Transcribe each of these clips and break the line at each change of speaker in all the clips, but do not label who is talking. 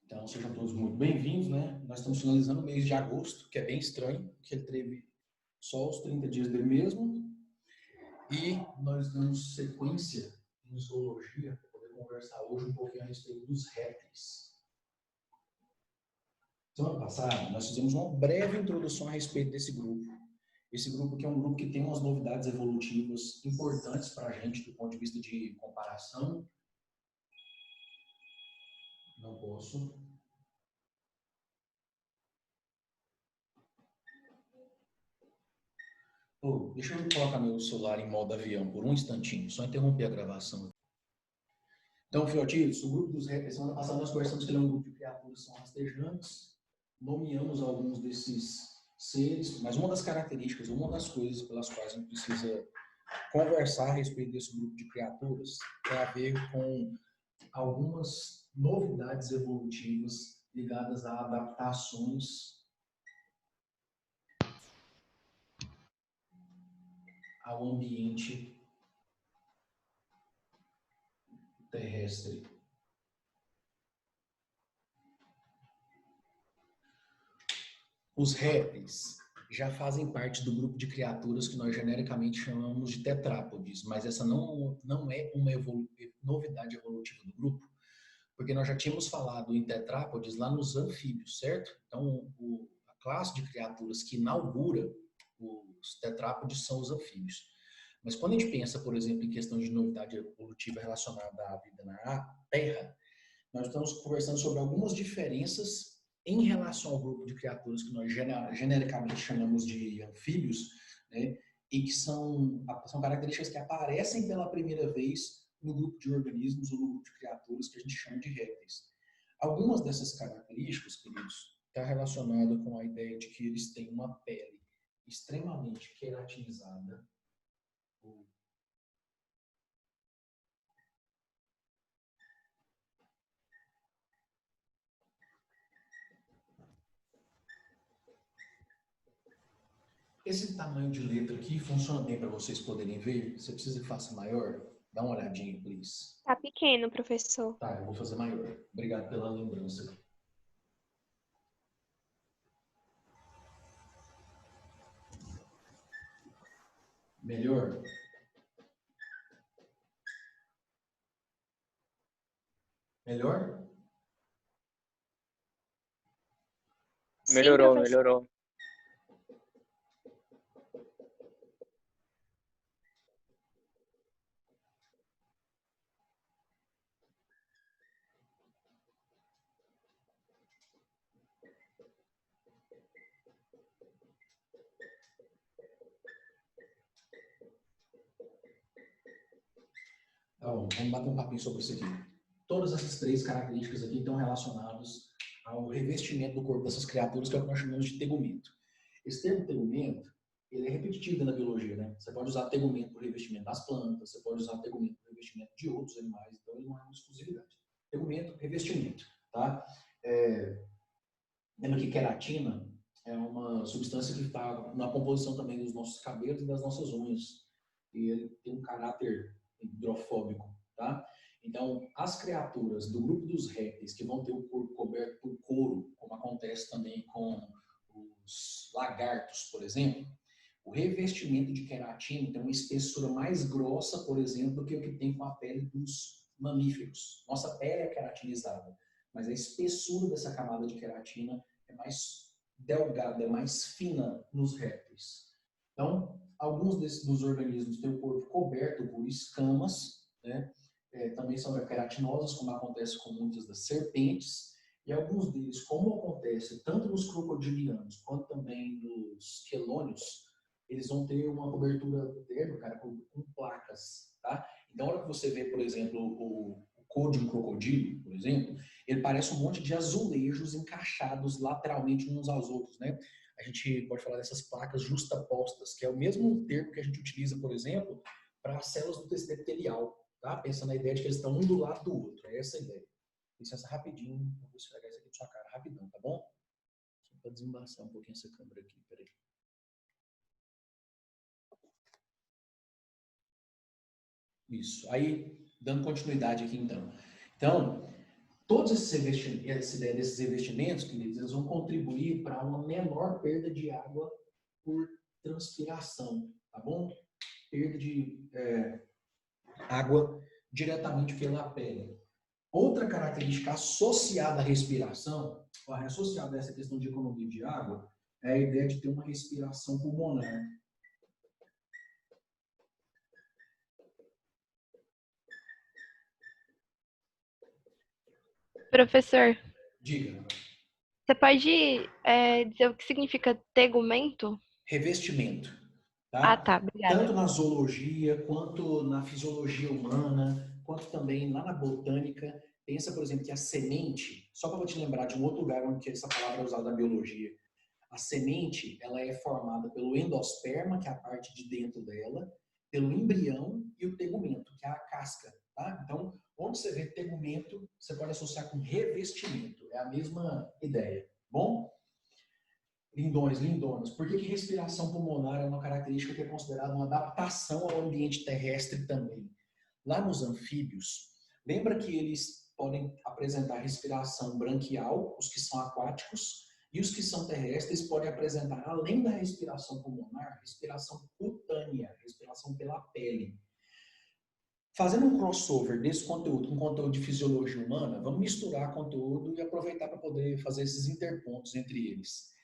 Então, sejam todos muito bem-vindos, né? Nós estamos finalizando o mês de agosto, que é bem estranho, que ele teve só os 30 dias dele mesmo. E nós damos sequência em zoologia para poder conversar hoje um pouquinho a respeito dos répteis. Semana passada, nós fizemos uma breve introdução a respeito desse grupo. Esse grupo que é um grupo que tem umas novidades evolutivas importantes para a gente do ponto de vista de comparação. Não posso. Oh, deixa eu colocar meu celular em modo avião por um instantinho, só interromper a gravação. Então, filhotinhos, o grupo dos répteis, semana passada nós conversamos que ele é um grupo de criaturas que são rastejantes, nomeamos alguns desses seres, mas uma das características, uma das coisas pelas quais a gente precisa conversar a respeito desse grupo de criaturas tem a ver com algumas novidades evolutivas ligadas a adaptações ao ambiente terrestre. Os répteis já fazem parte do grupo de criaturas que nós genericamente chamamos de tetrápodes, mas essa não é uma novidade evolutiva do grupo, porque nós já tínhamos falado em tetrápodes lá nos anfíbios, certo? Então, a classe de criaturas que inaugura os tetrápodes são os anfíbios. Mas quando a gente pensa, por exemplo, em questão de novidade evolutiva relacionada à vida na Terra, nós estamos conversando sobre algumas diferenças em relação ao grupo de criaturas que nós genericamente chamamos de anfíbios, né, e que são características que aparecem pela primeira vez no grupo de organismos ou no grupo de criaturas que a gente chama de répteis. Algumas dessas características, queridos, estão relacionadas com a ideia de que eles têm uma pele extremamente queratinizada. Esse tamanho de letra aqui funciona bem para vocês poderem ver? Você precisa que faça maior? Dá uma olhadinha, please.
Tá pequeno, professor.
Tá, eu vou fazer maior. Obrigado pela lembrança. Melhor? Melhor?
Sim, professor.
Melhorou.
Tá bom, vamos bater um papinho sobre isso aqui. Todas essas três características aqui estão relacionadas ao revestimento do corpo dessas criaturas, que é o que nós chamamos de tegumento. Esse termo tegumento, ele é repetitivo na biologia, né? Você pode usar tegumento para o revestimento das plantas, você pode usar tegumento para o revestimento de outros animais, então ele não é uma exclusividade. Tegumento, revestimento, tá? Lembra que queratina é uma substância que está na composição também dos nossos cabelos e das nossas unhas. E ele tem um caráter hidrofóbico, tá? Então, as criaturas do grupo dos répteis que vão ter o corpo coberto por couro, como acontece também com os lagartos, por exemplo, o revestimento de queratina tem uma espessura mais grossa, por exemplo, do que o que tem com a pele dos mamíferos. Nossa pele é queratinizada, mas a espessura dessa camada de queratina é mais delgada, é mais fina nos répteis. Então, alguns dos organismos têm o corpo coberto por escamas, né? Também são queratinosas, como acontece com muitas das serpentes, e alguns deles, como acontece tanto nos crocodilianos quanto também nos quelônios, eles vão ter uma cobertura térmica, cara, com placas, tá? Então, a hora que você vê, por exemplo, o couro de um crocodilo, por exemplo, ele parece um monte de azulejos encaixados lateralmente uns aos outros, né? A gente pode falar dessas placas justapostas, que é o mesmo termo que a gente utiliza, por exemplo, para as células do tecido epitelial, tá? Pensando na ideia de que eles estão um do lado do outro, é essa a ideia. Licença rapidinho, eu vou esfregar isso aqui na sua cara rapidão, tá bom? Só para desembaçar um pouquinho essa câmera aqui, peraí. Isso. Aí, dando continuidade aqui, então. Então, Todos essa ideia desses investimentos, queridos, eles vão contribuir para uma menor perda de água por transpiração, tá bom? Perda de água diretamente pela pele. Outra característica associada à respiração, associada a essa questão de economia de água, é a ideia de ter uma respiração pulmonar.
Professor,
Diga.
você pode dizer o que significa tegumento?
Revestimento.
Ah,
Tá?
tá, obrigada.
Tanto na zoologia, quanto na fisiologia humana, quanto também lá na botânica. Pensa, por exemplo, que a semente, só para eu te lembrar de um outro lugar onde essa palavra é usada na biologia, a semente ela é formada pelo endosperma, que é a parte de dentro dela, pelo embrião e o tegumento, que é a casca. Tá? Então, onde você vê tegumento, você pode associar com revestimento. É a mesma ideia. Bom? Lindões, lindonas. Por que respiração pulmonar é uma característica que é considerada uma adaptação ao ambiente terrestre também? Lá nos anfíbios, lembra que eles podem apresentar respiração branquial, os que são aquáticos, e os que são terrestres podem apresentar, além da respiração pulmonar, respiração cutânea, respiração pela pele. Fazendo um crossover desse conteúdo com conteúdo de fisiologia humana, vamos misturar conteúdo e aproveitar para poder fazer esses interpontos entre eles.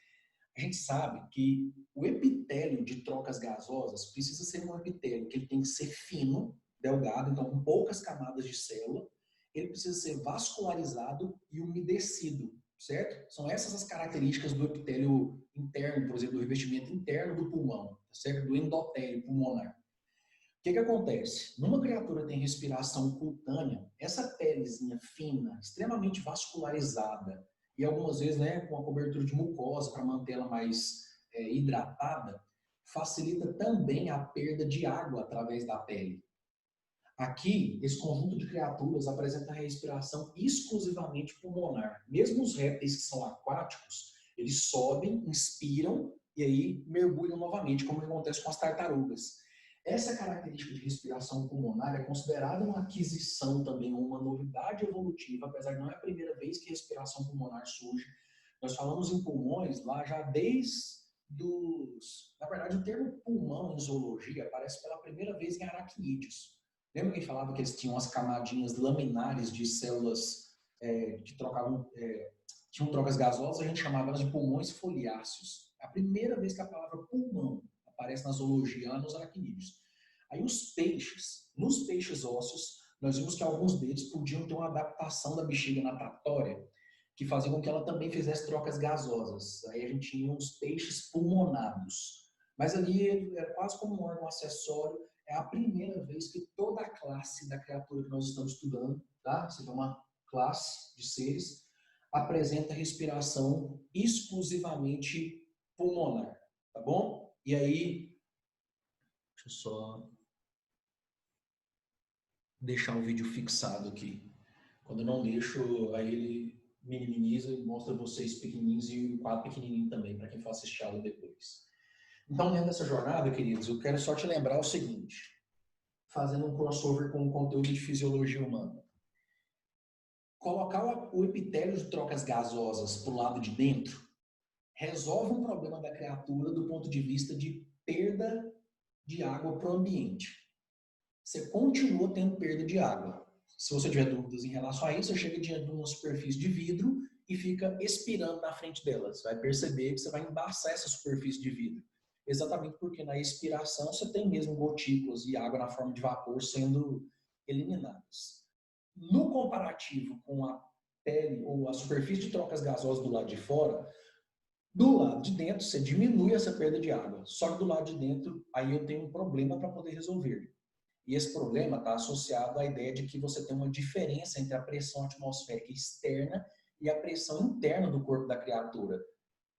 A gente sabe que o epitélio de trocas gasosas precisa ser um epitélio que ele tem que ser fino, delgado, então com poucas camadas de célula. Ele precisa ser vascularizado e umedecido, certo? São essas as características do epitélio interno, por exemplo, do revestimento interno do pulmão, certo? Do endotélio pulmonar. O que acontece? Numa criatura que tem respiração cutânea, essa pelezinha fina, extremamente vascularizada, e algumas vezes com a cobertura de mucosa para mantê-la mais hidratada, facilita também a perda de água através da pele. Aqui, esse conjunto de criaturas apresenta a respiração exclusivamente pulmonar. Mesmo os répteis que são aquáticos, eles sobem, inspiram e aí mergulham novamente, como acontece com as tartarugas. Essa característica de respiração pulmonar é considerada uma aquisição também, uma novidade evolutiva, apesar de não é a primeira vez que a respiração pulmonar surge. Nós falamos em pulmões lá já desde Na verdade, o termo pulmão em zoologia aparece pela primeira vez em aracnídeos. Lembra que falava que eles tinham as camadinhas laminares de células que tinham trocas gasosas? A gente chamava elas de pulmões foliáceos. É a primeira vez que a palavra pulmão aparece na zoologia, lá nos aracnídeos. Aí os peixes, nos peixes ósseos, nós vimos que alguns deles podiam ter uma adaptação da bexiga natatória que fazia com que ela também fizesse trocas gasosas. Aí a gente tinha os peixes pulmonados. Mas ali era quase como um órgão acessório. É a primeira vez que toda a classe da criatura que nós estamos estudando, tá? Você vê uma classe de seres, apresenta respiração exclusivamente pulmonar, tá bom? E aí, deixa eu só deixar o vídeo fixado aqui. Quando eu não deixo, aí ele minimiza e mostra vocês pequenininhos e o quadro pequenininho também, para quem for assistir a aula depois. Então, dentro dessa jornada, queridos, eu quero só te lembrar o seguinte, fazendo um crossover com o conteúdo de fisiologia humana. Colocar o epitélio de trocas gasosas para o lado de dentro resolve um problema da criatura do ponto de vista de perda de água para o ambiente. Você continua tendo perda de água. Se você tiver dúvidas em relação a isso, você chega diante de uma superfície de vidro e fica expirando na frente dela. Você vai perceber que você vai embaçar essa superfície de vidro. Exatamente porque na expiração você tem mesmo gotículas de água na forma de vapor sendo eliminadas. No comparativo com a pele ou a superfície de trocas gasosas do lado de fora, do lado de dentro você diminui essa perda de água. Só que do lado de dentro, aí eu tenho um problema para poder resolver. E esse problema está associado à ideia de que você tem uma diferença entre a pressão atmosférica externa e a pressão interna do corpo da criatura.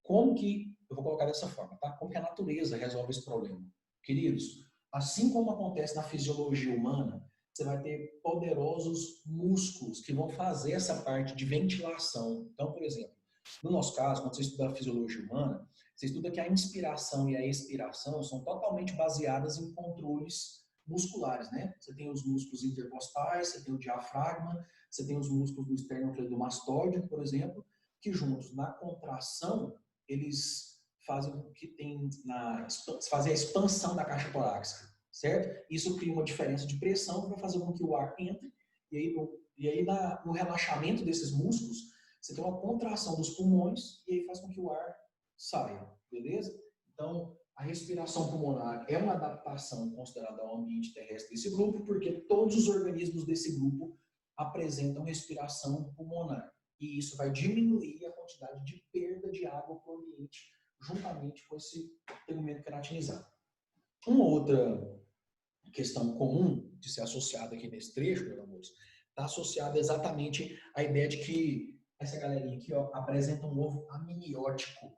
Como que, eu vou colocar dessa forma, tá? Como que a natureza resolve esse problema? Queridos, assim como acontece na fisiologia humana, você vai ter poderosos músculos que vão fazer essa parte de ventilação. Então, por exemplo, no nosso caso, quando você estuda a fisiologia humana, você estuda que a inspiração e a expiração são totalmente baseadas em controles musculares, né? Você tem os músculos intercostais, você tem o diafragma, você tem os músculos do esternocleidomastoide, por exemplo, que juntos na contração eles fazem com que fazem a expansão da caixa torácica, certo? Isso cria uma diferença de pressão que vai fazer com que o ar entre e aí no relaxamento desses músculos você tem uma contração dos pulmões e aí faz com que o ar saia, beleza? Então, a respiração pulmonar é uma adaptação considerada ao ambiente terrestre desse grupo, porque todos os organismos desse grupo apresentam respiração pulmonar. E isso vai diminuir a quantidade de perda de água para o ambiente, juntamente com esse tegumento queratinizado. Uma outra questão comum de ser associada aqui nesse trecho, meus amores, está associada exatamente à ideia de que essa galerinha aqui ó, apresenta um ovo amniótico.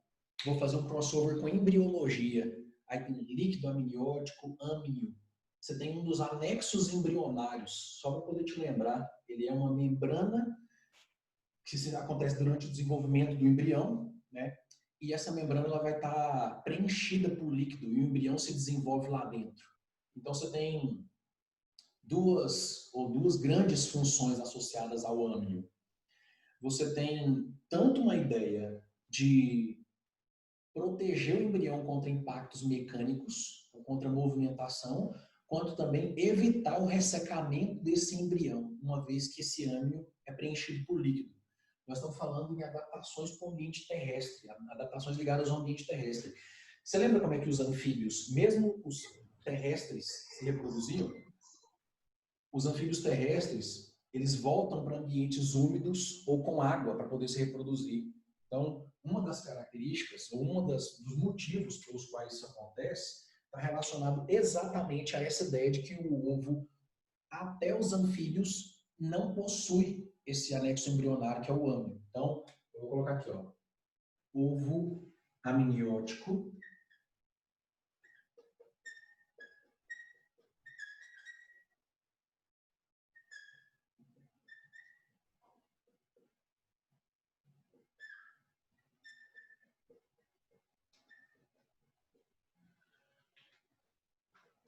Vou fazer um crossover com embriologia. Aí tem líquido amniótico, amnio. Você tem um dos anexos embrionários, só para poder te lembrar, ele é uma membrana que acontece durante o desenvolvimento do embrião, né? E essa membrana ela vai estar preenchida por líquido e o embrião se desenvolve lá dentro. Então você tem duas grandes funções associadas ao amnio. Você tem tanto uma ideia de proteger o embrião contra impactos mecânicos, contra movimentação, quanto também evitar o ressecamento desse embrião, uma vez que esse amnio é preenchido por líquido. Nós estamos falando em adaptações para o ambiente terrestre, adaptações ligadas ao ambiente terrestre. Você lembra como é que os anfíbios, mesmo os terrestres, se reproduziam? Os anfíbios terrestres, eles voltam para ambientes úmidos ou com água para poder se reproduzir. Então, uma das características, ou dos motivos pelos quais isso acontece, está relacionado exatamente a essa ideia de que o ovo, até os anfíbios, não possui esse anexo embrionário que é o amnio. Então, eu vou colocar aqui, ó, ovo amniótico.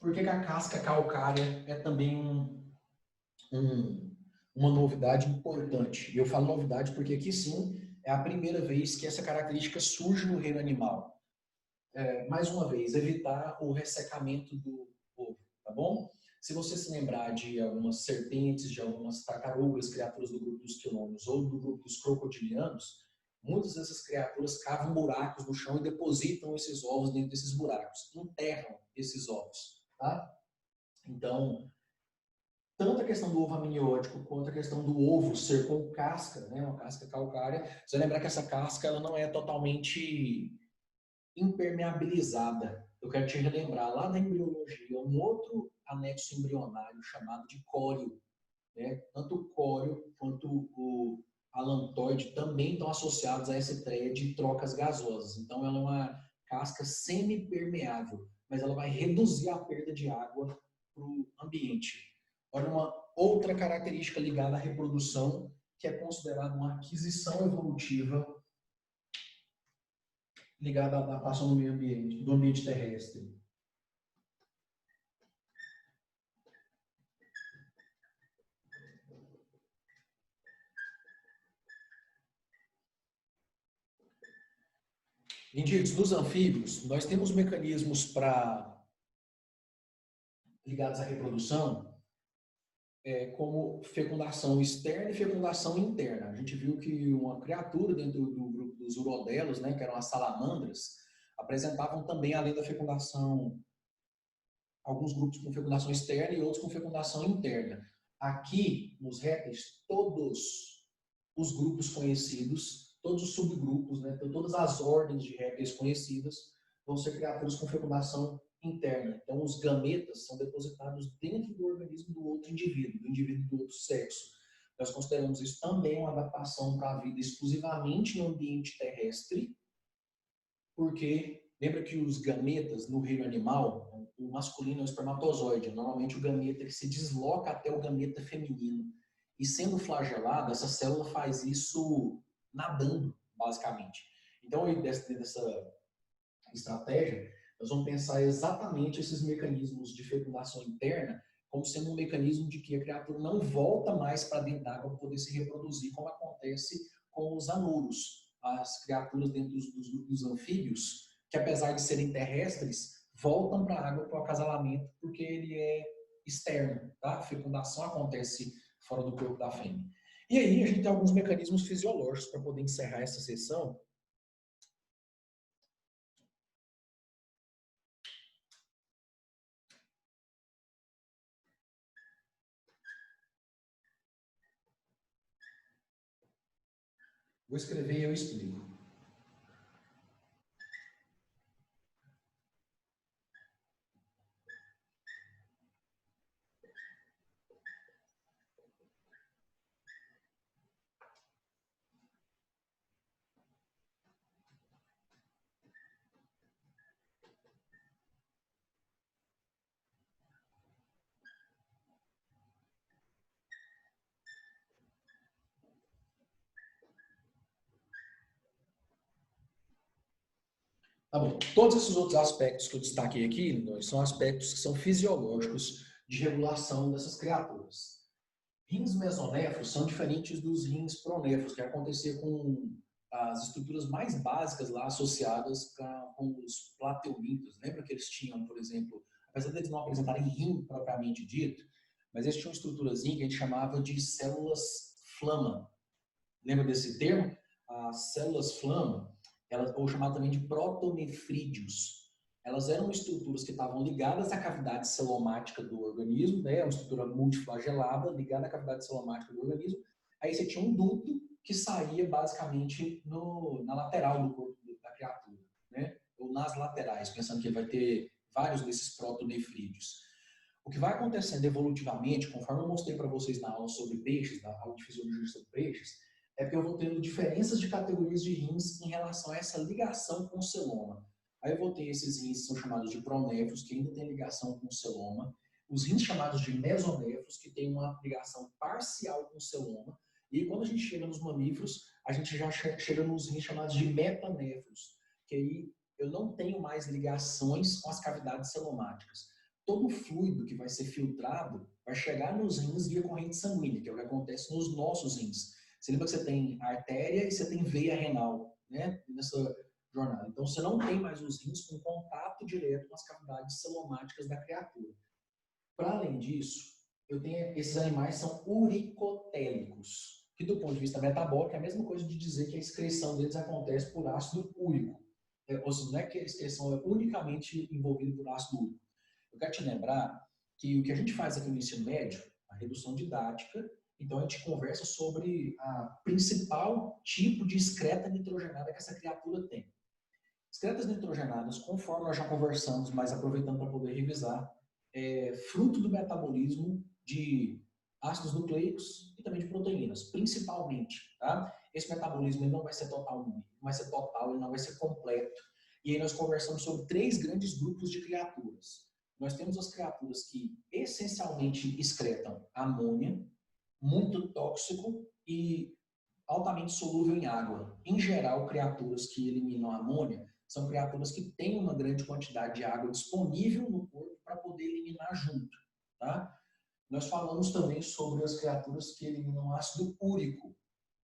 Por que a casca calcária é também uma novidade importante? E eu falo novidade porque aqui sim é a primeira vez que essa característica surge no reino animal. Mais uma vez, evitar o ressecamento do ovo, tá bom? Se você se lembrar de algumas serpentes, de algumas tartarugas, criaturas do grupo dos quilômetros ou do grupo dos crocodilianos, muitas dessas criaturas cavam buracos no chão e depositam esses ovos dentro desses buracos, enterram esses ovos, tá? Então, tanto a questão do ovo amniótico quanto a questão do ovo ser com casca, né, uma casca calcária, você vai lembrar que essa casca ela não é totalmente impermeabilizada. Eu quero te relembrar, lá na embriologia, um outro anexo embrionário chamado de córeo. Né? Tanto o córeo quanto o alantoide também estão associados a essa ideia de trocas gasosas. Então, ela é uma casca semi-permeável, mas ela vai reduzir a perda de água para o ambiente. Olha, uma outra característica ligada à reprodução, que é considerada uma aquisição evolutiva ligada à adaptação do meio ambiente, do ambiente terrestre. Indivíduos, nos anfíbios, nós temos mecanismos ligados à reprodução, como fecundação externa e fecundação interna. A gente viu que uma criatura dentro do grupo dos urodelos, né, que eram as salamandras, apresentavam também, além da fecundação, alguns grupos com fecundação externa e outros com fecundação interna. Aqui, nos répteis, todos os grupos conhecidos, todos os subgrupos, né, todas as ordens de répteis conhecidas vão ser criaturas com fecundação interna. Então, os gametas são depositados dentro do organismo do outro indivíduo, do indivíduo do outro sexo. Nós consideramos isso também uma adaptação para a vida exclusivamente no ambiente terrestre, porque lembra que os gametas no reino animal, o masculino é o espermatozoide, normalmente o gameta ele se desloca até o gameta feminino. E sendo flagelada, essa célula faz isso nadando, basicamente. Então, dessa estratégia, nós vamos pensar exatamente esses mecanismos de fecundação interna como sendo um mecanismo de que a criatura não volta mais para dentro d'água para poder se reproduzir, como acontece com os anuros, as criaturas dentro dos grupos anfíbios, que apesar de serem terrestres, voltam para a água para o acasalamento, porque ele é externo, tá? A fecundação acontece fora do corpo da fêmea. E aí a gente tem alguns mecanismos fisiológicos para poder encerrar essa sessão. Vou escrever e eu explico. Tá bom. Todos esses outros aspectos que eu destaquei aqui são aspectos que são fisiológicos de regulação dessas criaturas. Rins mesonéfros são diferentes dos rins pronéfros, que acontecia com as estruturas mais básicas lá associadas com os plateumintos. Lembra que eles tinham, por exemplo, apesar de eles não apresentarem rim propriamente dito, mas eles tinham uma estruturazinha que a gente chamava de células flama. Lembra desse termo? As células flama, ou chamado também de protonefrídeos, elas eram estruturas que estavam ligadas à cavidade celomática do organismo, né? Uma estrutura multiflagelada ligada à cavidade celomática do organismo. Aí você tinha um duto que saía basicamente na lateral do corpo da criatura, né? Ou nas laterais, pensando que ele vai ter vários desses protonefrídeos. O que vai acontecendo evolutivamente, conforme eu mostrei para vocês na aula sobre peixes, na aula de fisiologia sobre peixes, é que eu vou tendo diferenças de categorias de rins em relação a essa ligação com o celoma. Aí eu vou ter esses rins que são chamados de pronéfros, que ainda tem ligação com o celoma, os rins chamados de mesonéfros, que tem uma ligação parcial com o celoma, e quando a gente chega nos mamíferos, a gente já chega nos rins chamados de metanéfros, que aí eu não tenho mais ligações com as cavidades celomáticas. Todo o fluido que vai ser filtrado vai chegar nos rins via corrente sanguínea, que é o que acontece nos nossos rins. Você lembra que você tem artéria e você tem veia renal, né? Nessa jornada. Então, você não tem mais os rins com contato direto com as cavidades celomáticas da criatura. Para além disso, esses animais são uricotélicos, que do ponto de vista metabólico é a mesma coisa de dizer que a excreção deles acontece por ácido úrico. Ou seja, não é que a excreção é unicamente envolvida por ácido úrico. Eu quero te lembrar que o que a gente faz aqui no ensino médio, a redução didática, então a gente conversa sobre a principal tipo de excreta nitrogenada que essa criatura tem. Excretas nitrogenadas, conforme nós já conversamos, mas aproveitando para poder revisar, é fruto do metabolismo de ácidos nucleicos e também de proteínas, principalmente. Tá? Esse metabolismo ele não vai ser total, não vai ser total, ele não vai ser completo. E aí nós conversamos sobre 3 grandes grupos de criaturas. Nós temos as criaturas que essencialmente excretam amônia, muito tóxico e altamente solúvel em água. Em geral, criaturas que eliminam amônia são criaturas que têm uma grande quantidade de água disponível no corpo para poder eliminar junto. Tá? Nós falamos também sobre as criaturas que eliminam ácido úrico,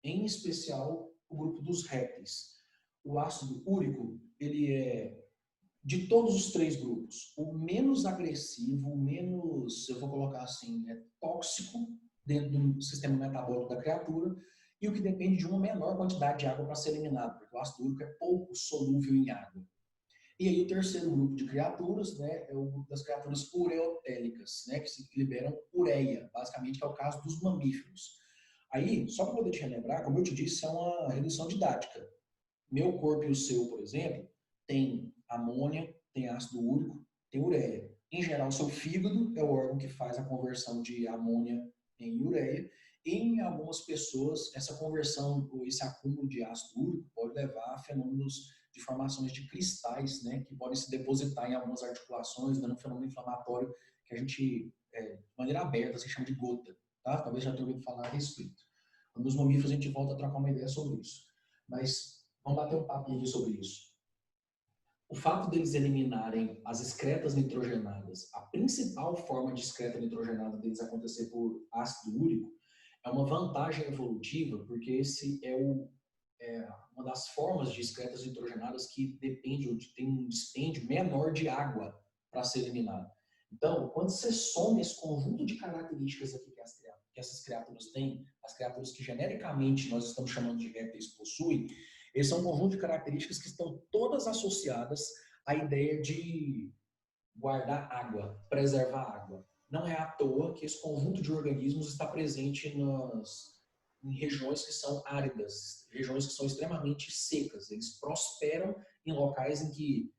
em especial o grupo dos répteis. O ácido úrico, ele é, de todos os 3 grupos, o menos agressivo, o menos, eu vou colocar assim, tóxico dentro do sistema metabólico da criatura, e o que depende de uma menor quantidade de água para ser eliminado, porque o ácido úrico é pouco solúvel em água. E aí o terceiro grupo de criaturas, né, é o grupo das criaturas ureotélicas, né, que liberam ureia, basicamente, que é o caso dos mamíferos. Aí, só para poder te relembrar, como eu te disse, é uma redução didática. Meu corpo e o seu, por exemplo, tem amônia, tem ácido úrico, tem ureia. Em geral, o seu fígado é o órgão que faz a conversão de amônia em ureia. Em algumas pessoas, essa conversão, esse acúmulo de ácido úrico pode levar a fenômenos de formações de cristais, né, que podem se depositar em algumas articulações, dando um fenômeno inflamatório que a gente, de maneira aberta, se chama de gota. Tá? Talvez já tenha ouvido falar a respeito. Nos mamíferos a gente volta a trocar uma ideia sobre isso. Mas vamos bater um papo aqui sobre isso. o fato deles eliminarem as excretas nitrogenadas, a principal forma de excreta nitrogenada deles acontecer por ácido úrico, é uma vantagem evolutiva, porque esse é uma das formas de excretas nitrogenadas que depende ou tem um dispêndio menor de água para ser eliminado. Então, quando você soma esse conjunto de características aqui que essas criaturas têm, as criaturas que genericamente nós estamos chamando de répteis possuem, esse é um conjunto de características que estão todas associadas à ideia de guardar água, preservar água. Não é à toa que esse conjunto de organismos está presente em regiões que são áridas, regiões que são extremamente secas. Eles prosperam em locais em que,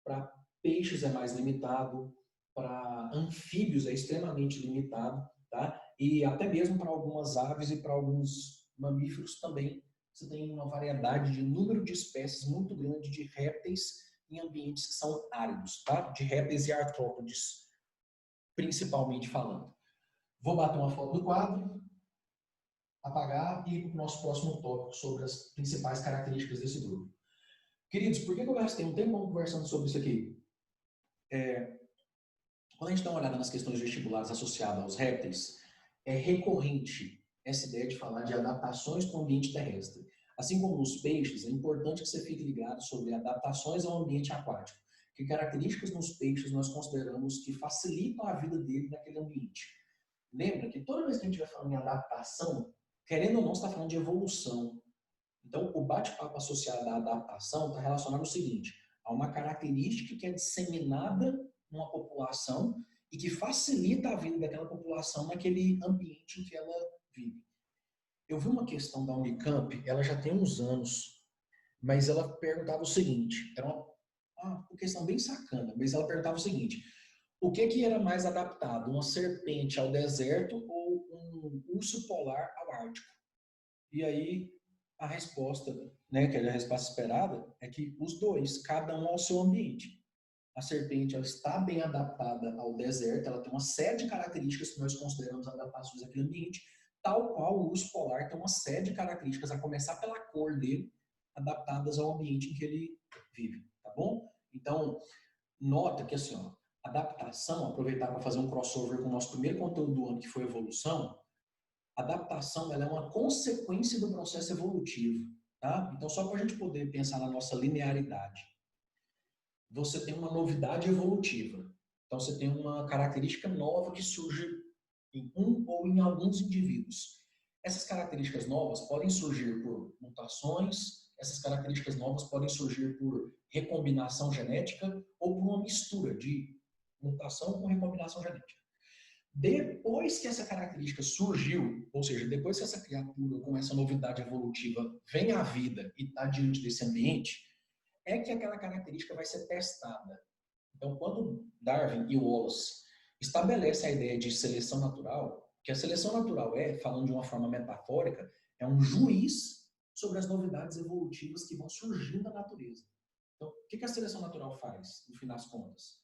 para peixes é mais limitado, para anfíbios é extremamente limitado, tá? E até mesmo para algumas aves e para alguns mamíferos também, você tem uma variedade de número de espécies muito grande de répteis em ambientes que são áridos, tá? De répteis e artrópodes, principalmente falando. Vou bater uma foto do quadro, apagar e ir para o nosso próximo tópico sobre as principais características desse grupo. Queridos, por que eu gastei um tempão conversando sobre isso aqui? Quando a gente dá uma olhada nas questões vestibulares associadas aos répteis, é recorrente essa ideia de falar de adaptações para o ambiente terrestre. Assim como nos peixes, é importante que você fique ligado sobre adaptações ao ambiente aquático. Que características nos peixes nós consideramos que facilitam a vida dele naquele ambiente. Lembra que toda vez que a gente vai falando em adaptação, querendo ou não, você está falando de evolução. Então, o bate-papo associado à adaptação está relacionado ao seguinte: a uma característica que é disseminada numa população e que facilita a vida daquela população naquele ambiente em que ela vive. Eu vi uma questão da Unicamp, ela já tem uns anos, mas ela perguntava o seguinte, era uma questão bem sacana, mas ela perguntava o seguinte: o que era mais adaptado, uma serpente ao deserto ou um urso polar ao Ártico? E aí a resposta, né, que é a resposta esperada, é que os dois, cada um ao seu ambiente. A serpente ela está bem adaptada ao deserto, ela tem uma série de características que nós consideramos adaptações àquele ambiente, tal qual o urso polar tem uma série de características, a começar pela cor dele, adaptadas ao ambiente em que ele vive, tá bom? Então, nota que assim, ó, adaptação, aproveitar para fazer um crossover com o nosso primeiro conteúdo do ano, que foi evolução, adaptação ela é uma consequência do processo evolutivo, tá? Então, só para a gente poder pensar na nossa linearidade, você tem uma novidade evolutiva. Então, você tem uma característica nova que surge em um ou em alguns indivíduos. Essas características novas podem surgir por mutações, essas características novas podem surgir por recombinação genética ou por uma mistura de mutação com recombinação genética. Depois que essa característica surgiu, ou seja, depois que essa criatura com essa novidade evolutiva vem à vida e está diante desse ambiente, é que aquela característica vai ser testada. Então, quando Darwin e Wallace estabelecem a ideia de seleção natural, que a seleção natural falando de uma forma metafórica, é um juiz sobre as novidades evolutivas que vão surgindo da natureza. Então, o que a seleção natural faz, no fim das contas?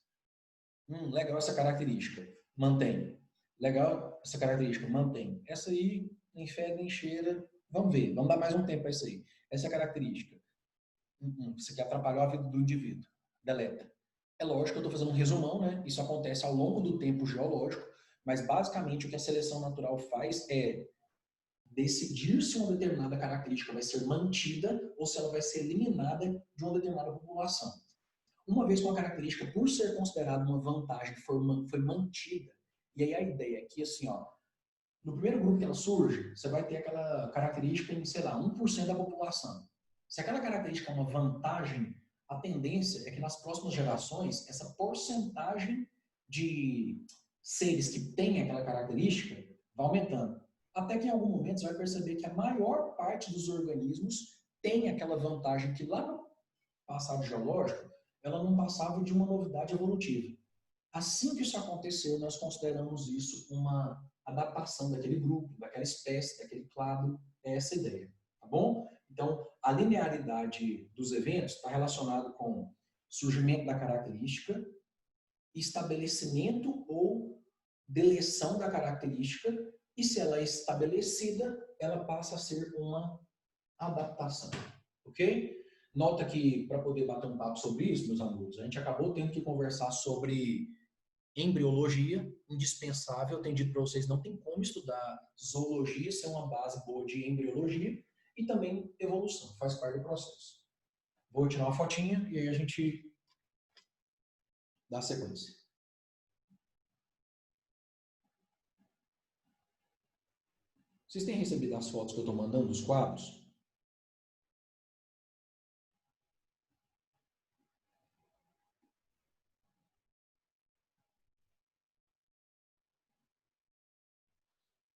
Legal essa característica, mantém. Legal essa característica, mantém. Essa aí, nem fede, nem cheira, vamos ver, vamos dar mais um tempo para isso aí. Essa característica. Isso aqui atrapalhou a vida do indivíduo. Deleta. É lógico que eu estou fazendo um resumão, né? Isso acontece ao longo do tempo geológico, mas basicamente o que a seleção natural faz é decidir se uma determinada característica vai ser mantida ou se ela vai ser eliminada de uma determinada população. Uma vez que uma característica, por ser considerada uma vantagem, foi mantida, e aí a ideia é que, assim, ó, no primeiro grupo que ela surge, você vai ter aquela característica em, sei lá, 1% da população. Se aquela característica é uma vantagem, a tendência é que nas próximas gerações, essa porcentagem de seres que têm aquela característica vai aumentando. Até que em algum momento você vai perceber que a maior parte dos organismos tem aquela vantagem que lá no passado geológico, ela não passava de uma novidade evolutiva. Assim que isso aconteceu, nós consideramos isso uma adaptação daquele grupo, daquela espécie, daquele clado, é essa ideia, tá bom? Então, a linearidade dos eventos está relacionado com surgimento da característica, estabelecimento ou deleção da característica, e se ela é estabelecida, ela passa a ser uma adaptação, ok? Nota que, para poder bater um papo sobre isso, meus amigos, a gente acabou tendo que conversar sobre embriologia, indispensável. Eu tenho dito para vocês, não tem como estudar zoologia sem uma base boa de embriologia, e também evolução, faz parte do processo. Vou tirar uma fotinha e aí a gente dá sequência. Vocês têm recebido as fotos que eu estou mandando dos quadros?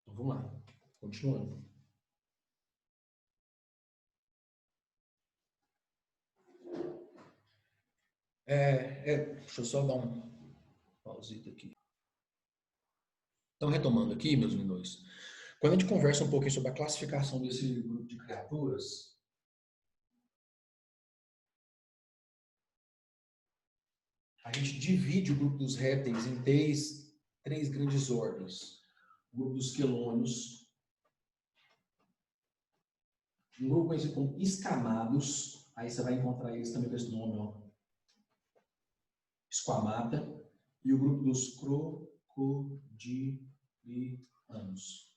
Então vamos lá, continuando. Deixa eu só dar um pausita aqui. Então, retomando aqui, meus lindões, quando a gente conversa um pouquinho sobre a classificação desse grupo de criaturas, a gente divide o grupo dos répteis em três grandes ordens. O grupo dos quelônios, um grupo conhecido como escamados, aí você vai encontrar eles também com esse nome, ó, esquamata, e o grupo dos crocodilianos.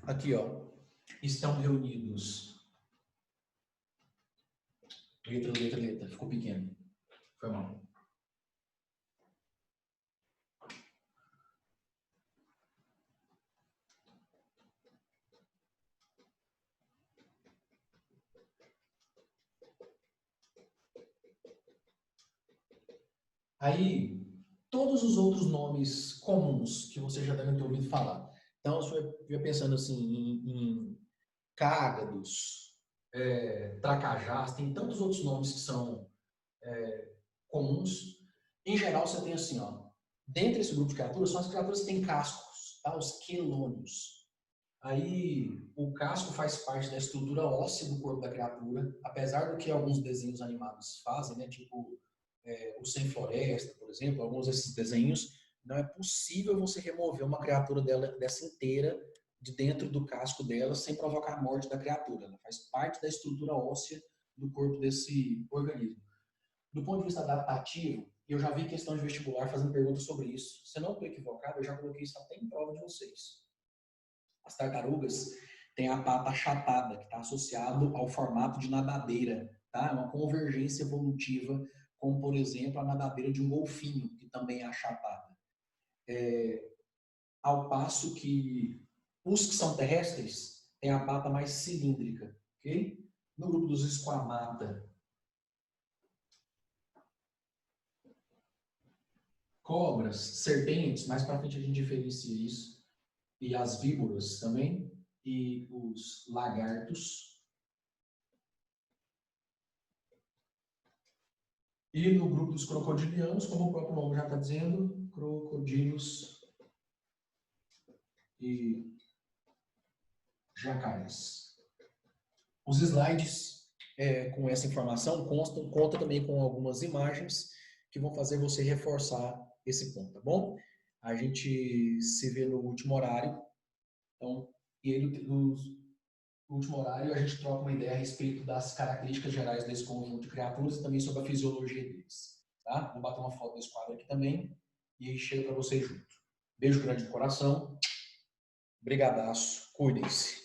Aqui, ó, estão reunidos. Letra, ficou pequeno. Foi mal. Aí, todos os outros nomes comuns que você já deve ter ouvido falar. Então, você vai pensando assim em cágados, tracajás, tem tantos outros nomes que são comuns. Em geral, você tem assim, ó, dentre esse grupo de criaturas, são as criaturas que têm cascos, tá? Os quelônios. Aí, o casco faz parte da estrutura óssea do corpo da criatura, apesar do que alguns desenhos animados fazem, né? Tipo, o Sem Floresta, por exemplo, alguns desses desenhos, não é possível você remover uma criatura dessa inteira de dentro do casco dela sem provocar a morte da criatura. Ela faz parte da estrutura óssea do corpo desse organismo. Do ponto de vista adaptativo, eu já vi questão de vestibular fazendo perguntas sobre isso. Se eu não estou equivocado, eu já coloquei isso até em prova de vocês. As tartarugas têm a pata achatada, que está associado ao formato de nadadeira, tá? É uma convergência evolutiva, como, por exemplo, a nadadeira de um golfinho, que também é achatada. Ao passo que os que são terrestres têm a pata mais cilíndrica, ok? No grupo dos esquamata, cobras, serpentes, mais para frente a gente diferencia isso, e as víboras também, e os lagartos. E no grupo dos crocodilianos, como o próprio nome já está dizendo, crocodilos e jacarés. Os slides com essa informação conta também com algumas imagens que vão fazer você reforçar esse ponto, tá bom? A gente se vê no último horário. Então, no último horário a gente troca uma ideia a respeito das características gerais desse conjunto de criaturas e também sobre a fisiologia deles. Tá? Vou bater uma foto desse quadro aqui também e chega para vocês junto. Beijo grande no coração. Brigadaço. Cuidem-se.